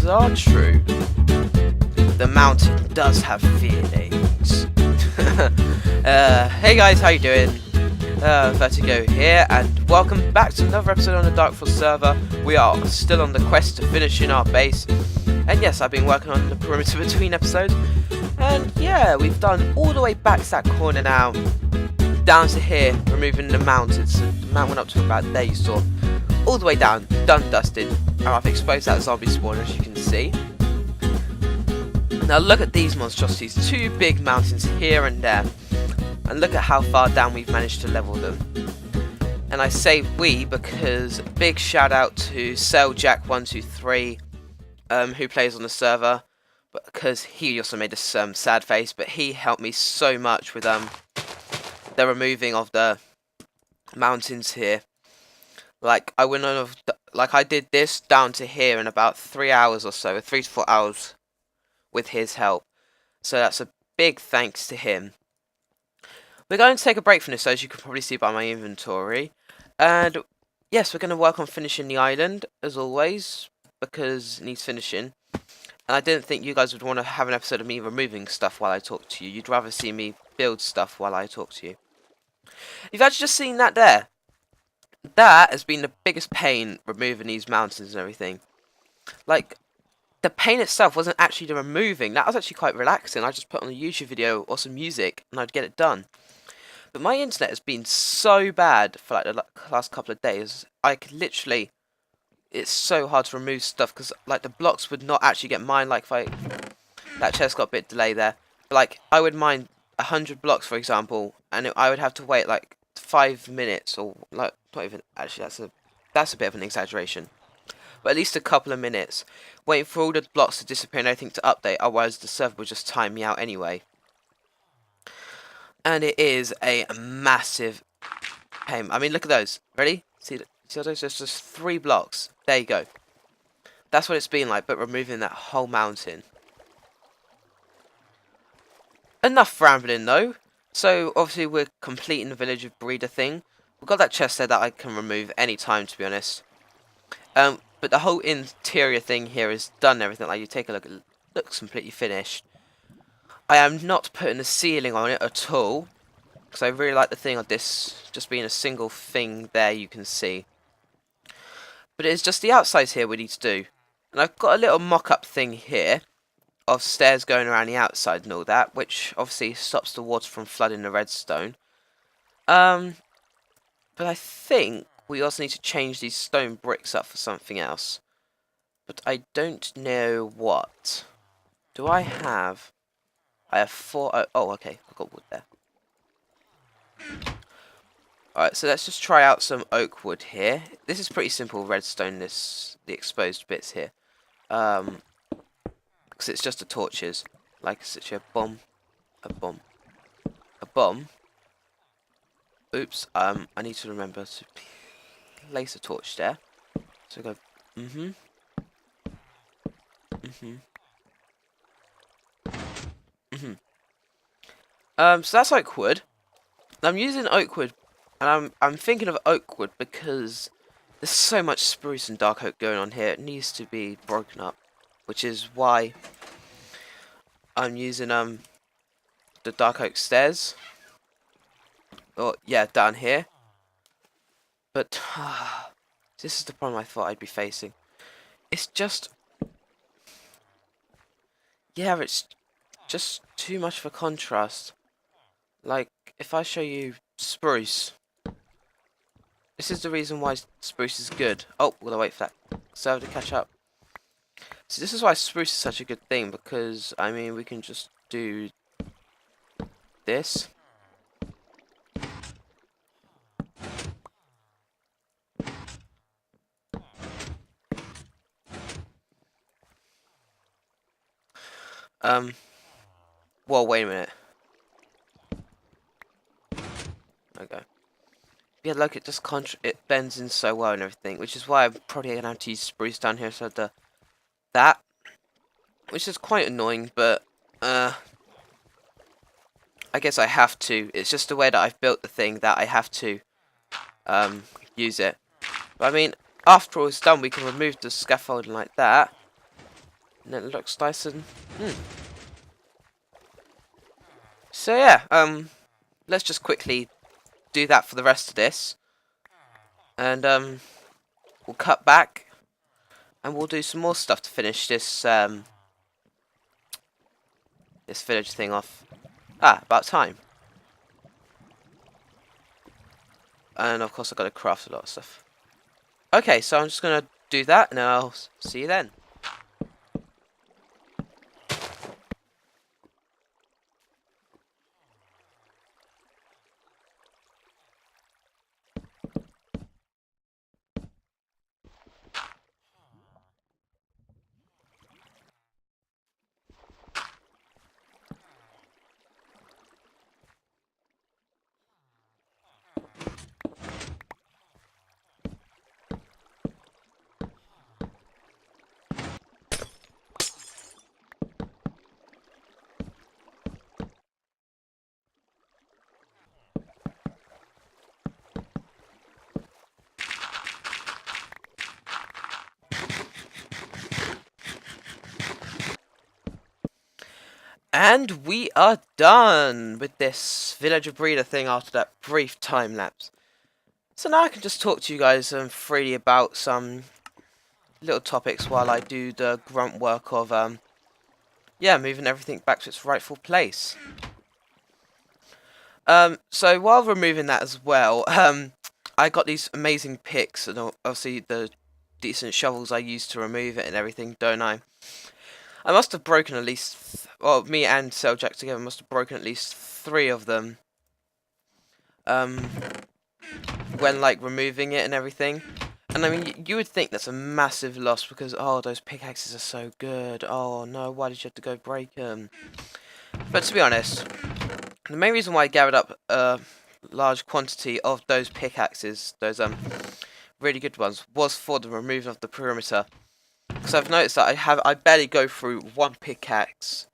rumors are true. The mountain does have feelings. Hey guys, how you doing? Vertigo here, and welcome back to another episode on the DarkFrost server. We are still on the quest to finishing our base. And yes, I've been working on the perimeter between episodes. And yeah, we've done all the way back to that corner now. Down to here, removing the mountains. So the mountain went up to about there, you saw. All the way down, done, dusted. And I've exposed that zombie spawner, as you can see. Now look at these monstrosities. Two big mountains here and there. And look at how far down we've managed to level them. And I say we because big shout out to CellJack123 who plays on the server, because he also made a sad face, but he helped me so much with the removing of the mountains here. Like I went on, like I did this down to here in about 3 hours or so, 3 to 4 hours, with his help. So that's a big thanks to him. We're going to take a break from this, as you can probably see by my inventory. And yes, we're going to work on finishing the island, as always, because it needs finishing. And I didn't think you guys would want to have an episode of me removing stuff while I talk to you. You'd rather see me build stuff while I talk to you. You've actually just seen that there. That has been the biggest pain, removing these mountains and everything. Like, the pain itself wasn't actually the removing. That was actually quite relaxing. I just put on a YouTube video or some music and I'd get it done. But my internet has been so bad for like the last couple of days. I could literally, it's so hard to remove stuff because like the blocks would not actually get mined. Like if that chest got a bit delay there. But like I would mine 100 blocks, for example, and I would have to wait like 5 minutes, or like not even, actually that's a bit of an exaggeration, but at least a couple of minutes waiting for all the blocks to disappear and everything to update. Otherwise the server would just time me out anyway. And it is a massive pain. I mean, look at those. Ready? See those? There's just 3 blocks. There you go. That's what it's been like, but removing that whole mountain. Enough rambling though. So obviously we're completing the village of breeder thing. We've got that chest there that I can remove any time, to be honest. But the whole interior thing here is done and everything. Like you take a look, it looks completely finished. I am not putting a ceiling on it at all, because I really like the thing of this just being a single thing there you can see. But it's just the outsides here we need to do. And I've got a little mock-up thing here of stairs going around the outside and all that, which obviously stops the water from flooding the redstone. But I think we also need to change these stone bricks up for something else. But I don't know what. Do I have... I have 4... Oh, okay. I've got wood there. Alright, so let's just try out some oak wood here. This is pretty simple redstone, the exposed bits here. Because it's just the torches. Like, such a bomb. A bomb. A bomb. Oops. I need to remember to place a torch there. So go... So that's oak wood. I'm using oak wood, and I'm thinking of oak wood because there's so much spruce and dark oak going on here. It needs to be broken up, which is why I'm using the dark oak stairs. Or yeah, down here. But this is the problem I thought I'd be facing. It's just, yeah, it's just too much of a contrast. Like, if I show you spruce, this is the reason why spruce is good. Oh, will I wait for that server to catch up? So this is why spruce is such a good thing, because, I mean, we can just do this. Well, wait a minute. Okay. Yeah, look, it just it bends in so well and everything, which is why I'm probably gonna have to use spruce down here instead of that, which is quite annoying, but I guess I have to. It's just the way that I've built the thing that I have to use it. But I mean, after all it's done, we can remove the scaffolding like that. And it looks nice and... So yeah, let's just quickly do that for the rest of this. And, we'll cut back. And we'll do some more stuff to finish this, this village thing off. About time. And of course I've got to craft a lot of stuff. Okay, so I'm just going to do that, and I'll see you then. And we are done with this villager breeder thing after that brief time lapse. So now I can just talk to you guys freely about some little topics while I do the grunt work of yeah, moving everything back to its rightful place. So while removing that as well, I got these amazing picks and obviously the decent shovels I used to remove it and everything, don't I? I must have broken at least, well, me and Seljack together must have broken at least 3 of them. When like removing it and everything. And I mean, you would think that's a massive loss because, oh, those pickaxes are so good. Oh no, why did you have to go break them? But to be honest, the main reason why I gathered up a large quantity of those pickaxes, those really good ones, was for the removal of the perimeter. Because I've noticed that I barely go through 1 pickaxe,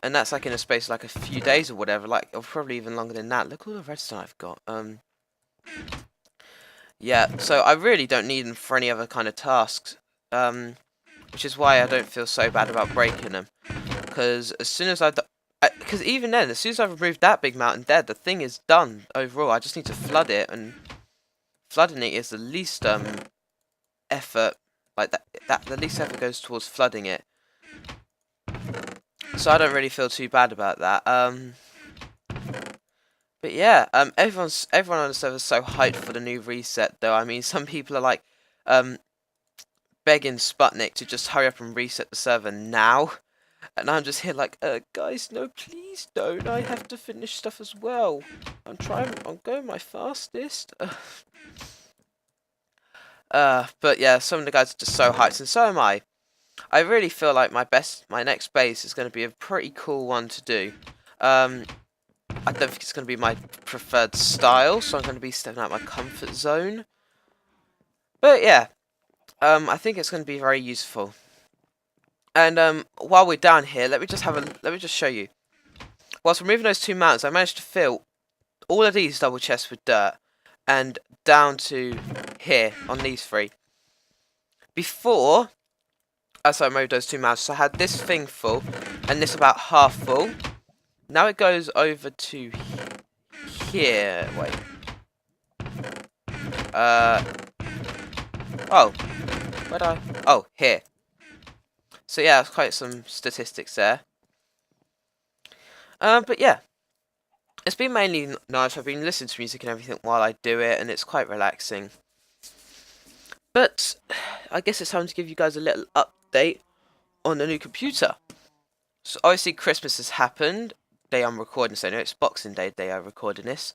and that's like in a space of like a few days or whatever, like, or probably even longer than that. Look at all the redstone I've got. Yeah, so I really don't need them for any other kind of tasks, which is why I don't feel so bad about breaking them. Because as soon as because even then, as soon as I've removed that big mountain there, the thing is done overall. I just need to flood it, and flooding it is the least effort. Like the least effort goes towards flooding it. So I don't really feel too bad about that. But yeah, everyone on the server is so hyped for the new reset, though. I mean, some people are like, begging Sputnik to just hurry up and reset the server now. And I'm just here like, guys, no, please don't. I have to finish stuff as well. I'm going my fastest. But yeah, some of the guys are just so hyped, and so am I. I really feel like my next base is going to be a pretty cool one to do. I don't think it's going to be my preferred style, so I'm going to be stepping out my comfort zone. But yeah, I think it's going to be very useful. And while we're down here, let me just show you. Whilst removing those 2 mountains, I managed to fill all of these double chests with dirt, and down to here on these 3. Before, as I removed those 2 mountains, so I had this thing full, and this about half full. Now it goes over to here. Wait. Oh. Where'd I? Oh, here. So yeah, that's quite some statistics there. But yeah. It's been mainly nice. I've been listening to music and everything while I do it, and it's quite relaxing. But I guess it's time to give you guys a little update on the new computer. So obviously Christmas has happened. Day I'm recording, so no, it's Boxing Day I'm recording this.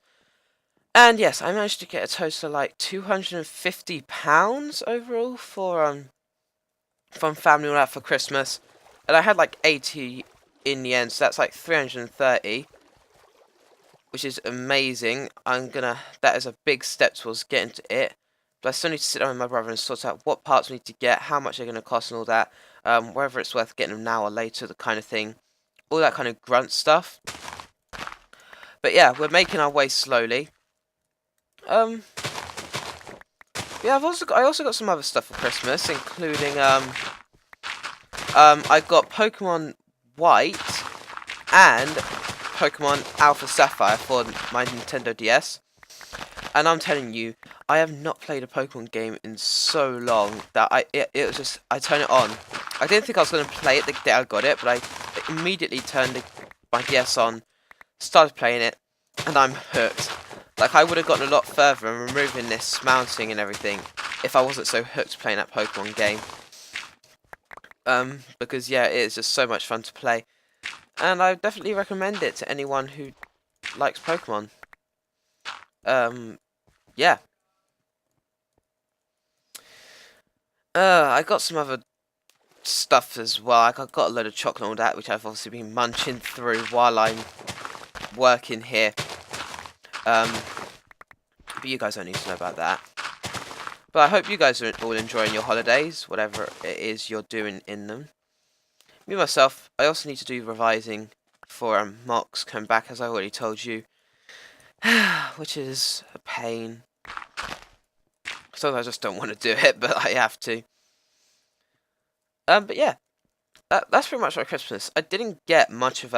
And yes, I managed to get a total of like £250 overall for from family and all that for Christmas. And I had like 80 in the end, so that's like 330. Which is amazing. That is a big step towards getting to it. But I still need to sit down with my brother and sort out what parts we need to get, how much they're going to cost and all that. Whether it's worth getting them now or later, the kind of thing. All that kind of grunt stuff. But yeah, we're making our way slowly. Yeah, I also got some other stuff for Christmas, including I've got Pokemon White and Pokemon Alpha Sapphire for my Nintendo DS. And I'm telling you, I have not played a Pokemon game in so long that it was just, I turn it on. I didn't think I was going to play it the day I got it, but I immediately turned my DS on, started playing it, and I'm hooked. Like, I would have gotten a lot further in removing this mounting and everything if I wasn't so hooked playing that Pokemon game. Because yeah, it is just so much fun to play. And I definitely recommend it to anyone who likes Pokemon. Yeah. I got some other stuff as well. I got a load of chocolate and all that, which I've obviously been munching through while I'm working here. But you guys don't need to know about that. But I hope you guys are all enjoying your holidays, whatever it is you're doing in them. Me, myself, I also need to do revising for mocks come back, as I already told you. Which is a pain. Sometimes I just don't want to do it, but I have to. But yeah, that's pretty much my Christmas. I didn't get much of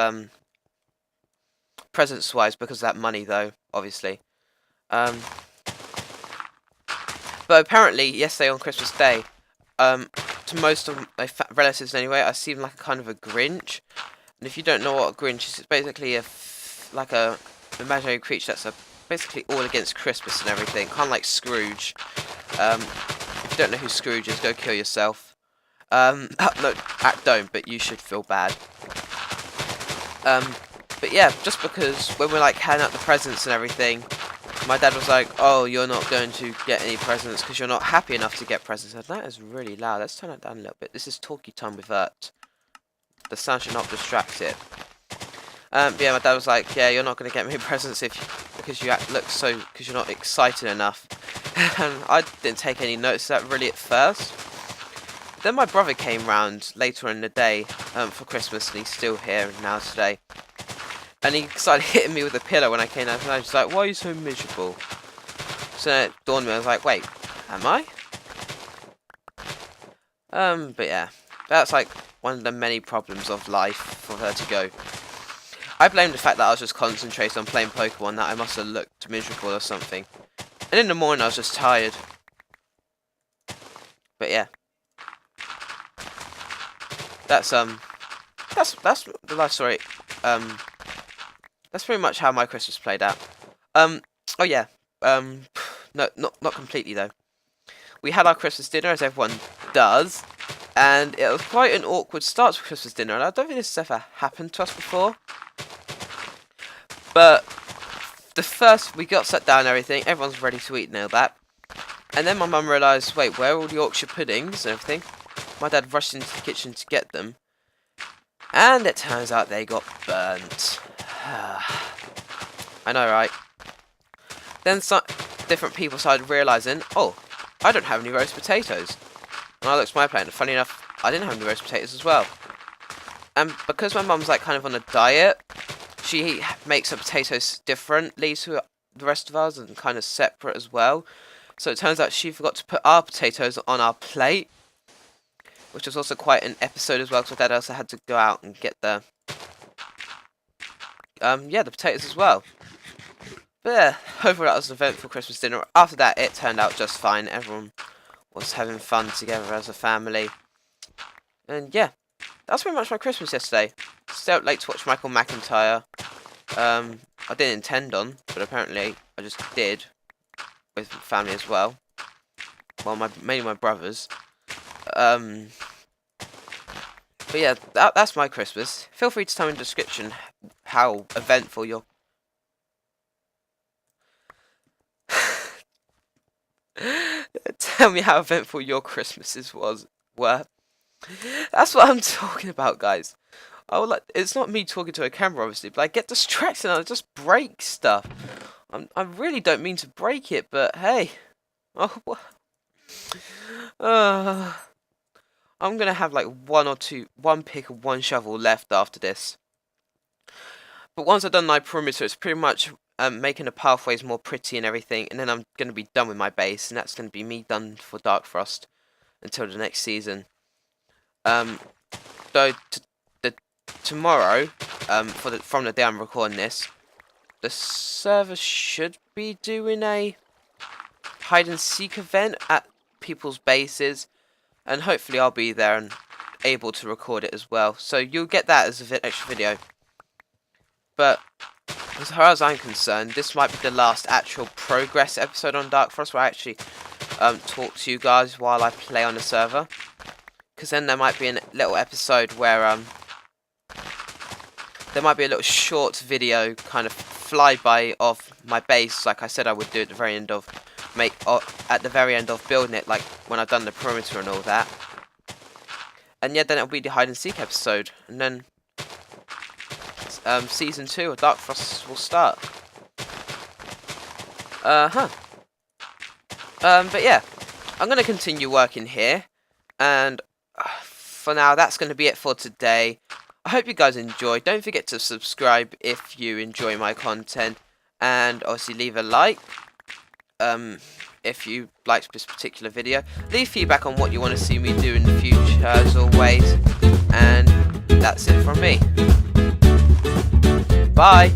presents-wise because of that money, though, obviously. But apparently, yesterday on Christmas Day, to most of my relatives anyway, I seem like a kind of a Grinch. And if you don't know what a Grinch is, it's basically like a imaginary creature that's basically all against Christmas and everything, kind of like Scrooge. If you don't know who Scrooge is, go kill yourself. No, don't, but you should feel bad. But yeah, just because when we're like handing out the presents and everything, my dad was like, "Oh, you're not going to get any presents because you're not happy enough to get presents." And that is really loud. Let's turn it down a little bit. This is talkie time with Ert. The sound should not distract it. Yeah, my dad was like, "Yeah, you're not going to get me presents because you're not excited enough." And I didn't take any notice of that really at first. Then my brother came round later in the day for Christmas, and he's still here now today. And he started hitting me with a pillow when I came out, and I was like, "Why are you so miserable?" So then it dawned on me, I was like, "Wait, am I?" But yeah, that's like one of the many problems of life for her to go. I blame the fact that I was just concentrated on playing Pokemon, that I must have looked miserable or something. And in the morning I was just tired. But yeah. That's the life story. That's pretty much how my Christmas played out. Oh yeah. No, not completely though. We had our Christmas dinner, as everyone does, and it was quite an awkward start to Christmas dinner, and I don't think this has ever happened to us before. But we got sat down and everything, everyone's ready to eat and all that. And then my mum realised, wait, where are all the Yorkshire puddings and everything? My dad rushed into the kitchen to get them. And it turns out they got burnt. I know, right? Then some different people started realising, oh, I don't have any roast potatoes. And I looked at my plate, and funny enough, I didn't have any roast potatoes as well. And because my mum's like kind of on a diet, she makes her potatoes differently to the rest of us and kind of separate as well. So it turns out she forgot to put our potatoes on our plate, which was also quite an episode as well, because my dad also had to go out and get the potatoes as well. But yeah, overall that was an eventful Christmas dinner. After that, it turned out just fine. Everyone was having fun together as a family. And yeah, that's pretty much my Christmas yesterday. Stayed up late to watch Michael McIntyre. I didn't intend on, but apparently I just did. With family as well. Well, mainly my brothers. But yeah, that's my Christmas. Feel free to tell me in the description how eventful your... Tell me how eventful your Christmases were. That's what I'm talking about, guys. It's not me talking to a camera, obviously, but I get distracted and I just break stuff. I really don't mean to break it, but hey. I'm gonna have like one pick and one shovel left after this. But once I've done my perimeter, it's pretty much making the pathways more pretty and everything, and then I'm gonna be done with my base, and that's gonna be me done for DarkFrost until the next season. though, tomorrow, from the day I'm recording this, the server should be doing a hide and seek event at people's bases, and hopefully I'll be there and able to record it as well. So you'll get that as an extra video. But as far as I'm concerned, this might be the last actual progress episode on DarkFrost where I actually talk to you guys while I play on the server. Because then there might be a little episode where there might be a little short video kind of flyby of my base, like I said I would do at the very end of building it, like when I've done the perimeter and all that. And yeah, then it'll be the hide and seek episode, and then season 2 of DarkFrost will start. But yeah, I'm gonna continue working here, and for now that's gonna be it for today. I hope you guys enjoyed. Don't forget to subscribe if you enjoy my content, and obviously leave a like if you liked this particular video. Leave feedback on what you want to see me do in the future as always, and that's it from me. Bye!